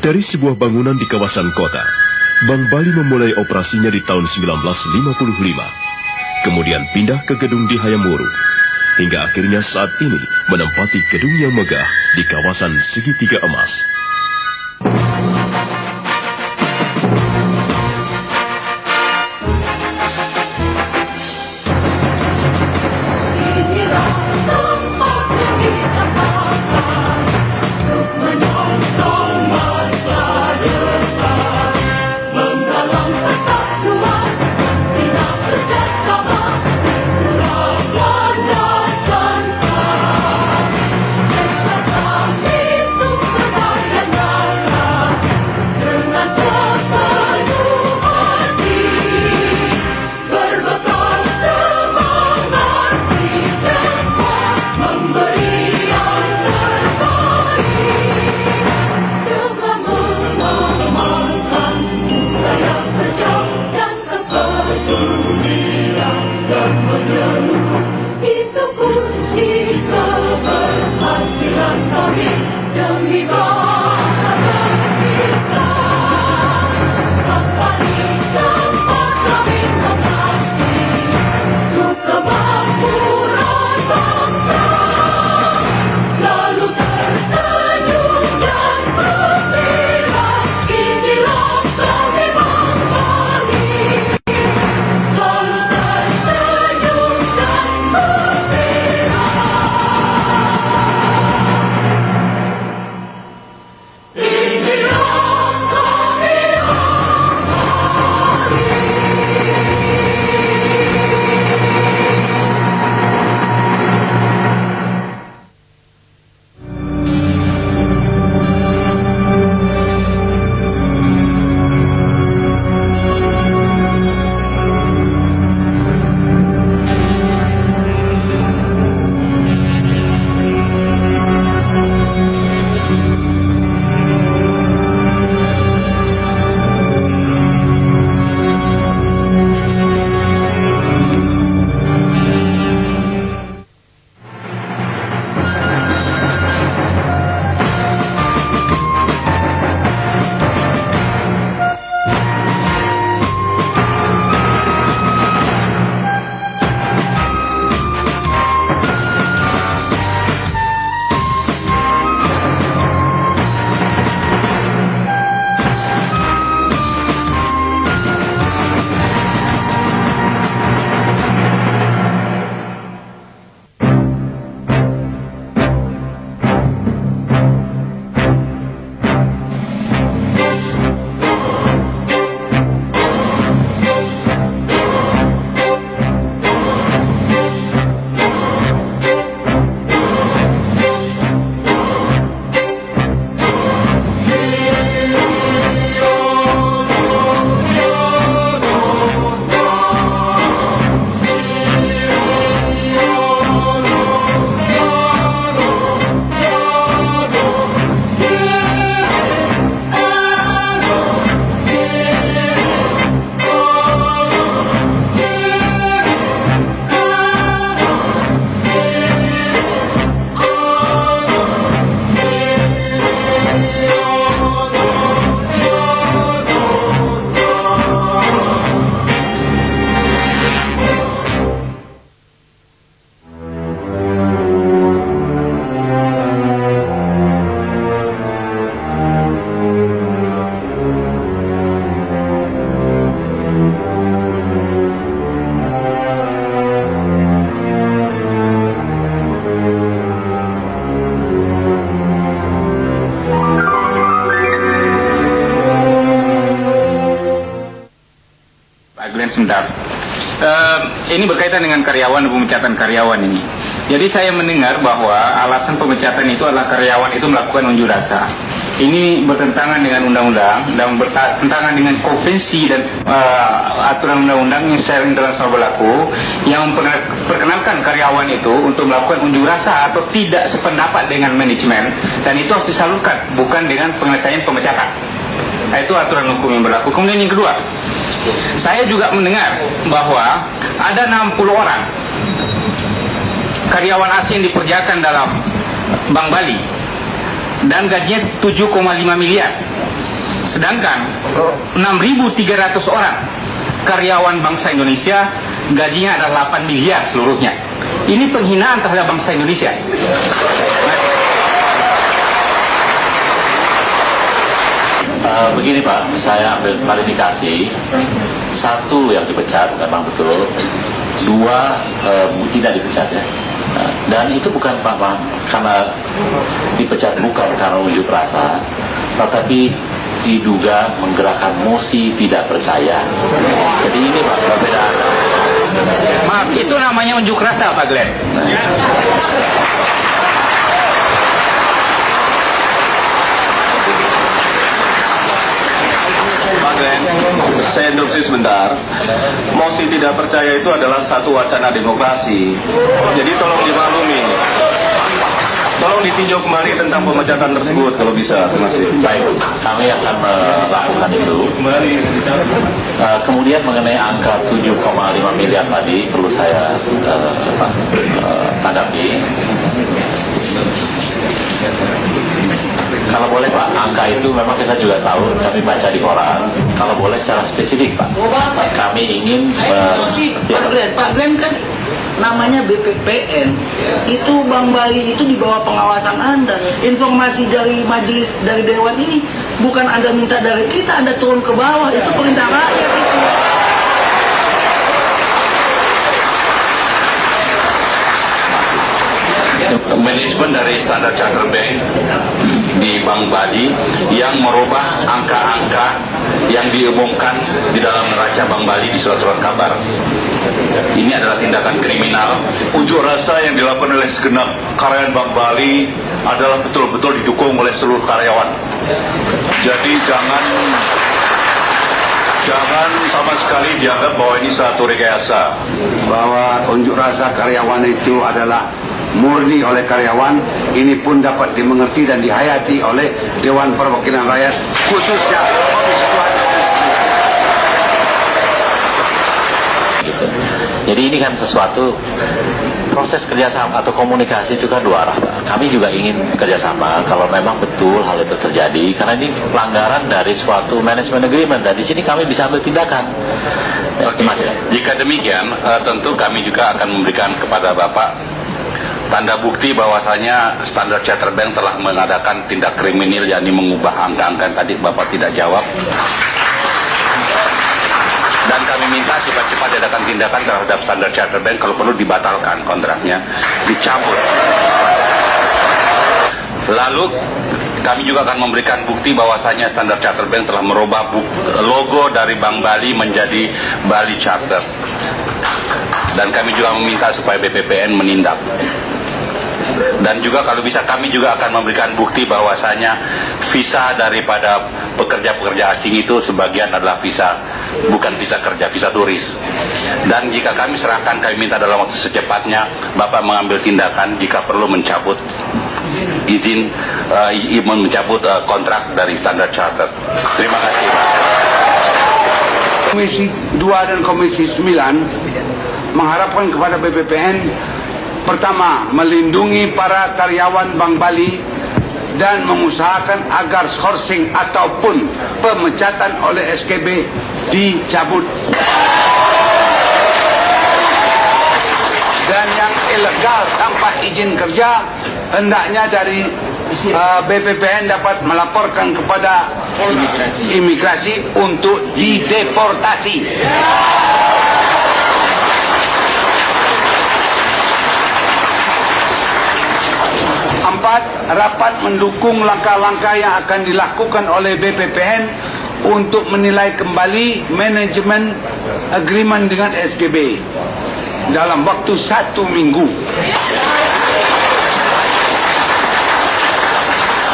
Dari sebuah bangunan di kawasan kota, Bank Bali memulai operasinya di tahun 1955. Kemudian pindah ke gedung di Hayamuru, hingga akhirnya saat ini menempati gedung yang megah di kawasan Segitiga Emas. Itu kunci keberhasilan kami demi bangsa tercinta. Tempat kami mengabdi untuk kemakmuran bangsa, selalu tersenyum dan gembira. Inilah kami Bank Bali, selalu tersenyum dan gembira. Inilah kami Sebentar. Ini berkaitan dengan karyawan dan pemecatan karyawan ini. Jadi saya mendengar bahwa alasan pemecatan itu adalah karyawan itu melakukan unjuk rasa. Ini bertentangan dengan undang-undang dan bertentangan dengan konvensi dan aturan undang-undang yang secara internasional berlaku yang memperkenalkan karyawan itu untuk melakukan unjuk rasa atau tidak sependapat dengan manajemen, dan itu harus disalurkan, bukan dengan penyelesaian pemecatan. Nah, itu aturan hukum yang berlaku. Kemudian yang kedua, saya juga mendengar bahwa ada 60 orang karyawan asing dipekerjakan dalam Bank Bali dan gajinya 7,5 miliar. Sedangkan 6.300 orang karyawan bangsa Indonesia gajinya adalah 8 miliar seluruhnya. Ini penghinaan terhadap bangsa Indonesia. Begini Pak, saya ambil klarifikasi. Satu yang dipecat memang betul, dua tidak dipecat ya. Dan itu bukan Pak karena dipecat bukan karena unjuk rasa, tetapi diduga menggerakkan mosi tidak percaya. Jadi ini Pak perbedaan. Maaf, itu namanya unjuk rasa Pak Glenn. Pak Glenn, saya interupsi sebentar. Mosi tidak percaya itu adalah satu wacana demokrasi. Jadi tolong dimaklumi. Tolong ditinjau kembali tentang pemecatan tersebut kalau bisa. Terima kasih. Baik, kami akan melakukan itu. Kemudian mengenai angka 7,5 miliar tadi perlu saya tanggapi. Kalau boleh Pak, angka itu memang kita juga tahu, kami baca di koran. Kalau boleh secara spesifik Pak, kami ingin Pak Glenn kan namanya BPPN, itu Bang Bali itu di bawah pengawasan Anda. Informasi dari majelis, dari Dewan ini bukan Anda minta dari kita, Anda turun ke bawah, itu perintah rakyat itu. Manajemen dari Standard Chartered Bank di Bank Bali yang merubah angka-angka yang diumumkan di dalam neraca Bank Bali di surat-surat kabar. Ini adalah tindakan kriminal. Unjuk rasa yang dilakukan oleh segenap karyawan Bank Bali adalah betul-betul didukung oleh seluruh karyawan. Jadi jangan sama sekali dianggap bahwa ini satu rekayasa. Bahwa unjuk rasa karyawan itu adalah murni oleh karyawan, ini pun dapat dimengerti dan dihayati oleh Dewan Perwakilan Rakyat, khususnya Komisi 2. gitu. Jadi ini kan sesuatu proses kerjasama atau komunikasi itu kan dua arah Pak. Kami juga ingin kerjasama kalau memang betul hal itu terjadi, karena ini pelanggaran dari suatu management agreement dan di sini kami bisa ambil tindakan. Oke. Jika demikian, tentu kami juga akan memberikan kepada Bapak tanda bukti bahwasanya Standard Chartered Bank telah mengadakan tindak kriminal, yakni mengubah angka-angka yang tadi Bapak tidak jawab. Dan kami minta cepat-cepat diadakan tindakan terhadap Standard Chartered Bank, kalau perlu dibatalkan kontraknya, dicabut. Lalu kami juga akan memberikan bukti bahwasanya Standard Chartered Bank telah merubah logo dari Bank Bali menjadi Bali Charter. Dan kami juga meminta supaya BPPN menindak. Dan juga kalau bisa kami juga akan memberikan bukti bahwasanya visa daripada pekerja-pekerja asing itu sebagian adalah visa, bukan visa kerja, visa turis. Dan jika kami serahkan, kami minta dalam waktu secepatnya Bapak mengambil tindakan jika perlu mencabut izin, mencabut kontrak dari Standard Chartered. Terima kasih Pak. Komisi 2 dan Komisi 9 mengharapkan kepada BPPN, pertama, melindungi para karyawan Bank Bali dan mengusahakan agar sourcing ataupun pemecatan oleh SKB dicabut. Dan yang ilegal tanpa izin kerja hendaknya dari BPPN dapat melaporkan kepada imigrasi untuk dideportasi. Empat, rapat mendukung langkah-langkah yang akan dilakukan oleh BPPN untuk menilai kembali manajemen agreement dengan SKB dalam waktu 1 minggu.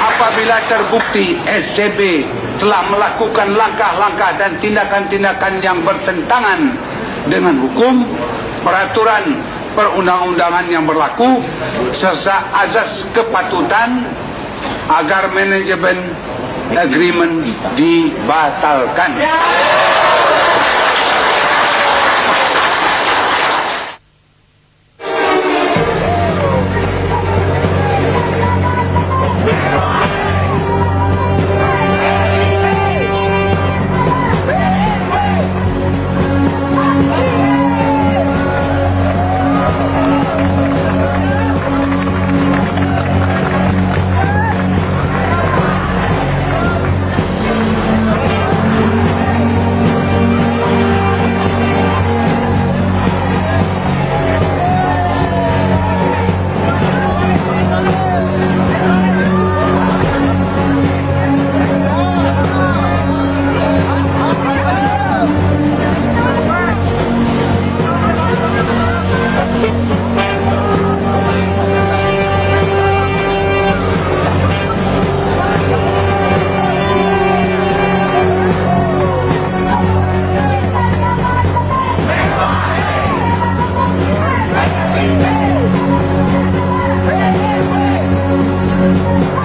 Apabila terbukti SCB telah melakukan langkah-langkah dan tindakan-tindakan yang bertentangan dengan hukum, peraturan perundang-undangan yang berlaku, serta azas kepatutan, agar manajemen agreement dibatalkan. Thank you.